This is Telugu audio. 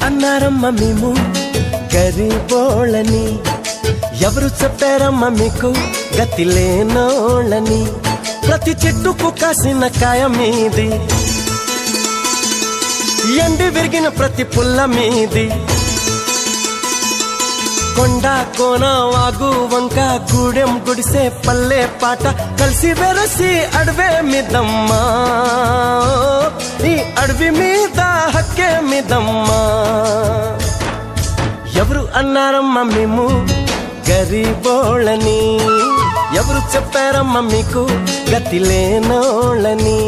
అన్నారమ్మ మేము గరీబోళ్ళని, ఎవరు చెప్పారమ్మ మీకు గతి లేనోళ్ళని. ప్రతి చెట్టుకు కాసిన కాయ మీది, ఎండి విరిగిన ప్రతి పుల్ల మీది. కొండ కోన వాగు వంక గూడెం గుడిసే పల్లె పాట కలిసి వెరసి అడవే మిదమ్మా, ఈ అడవి మీద హక్కే మిదమ్మా. ఎవరు అన్నారమ్మ మేము గరీబోళ్ళని, ఎవరు చెప్పారమ్మ మీకు గతి లేనోళ్ళని.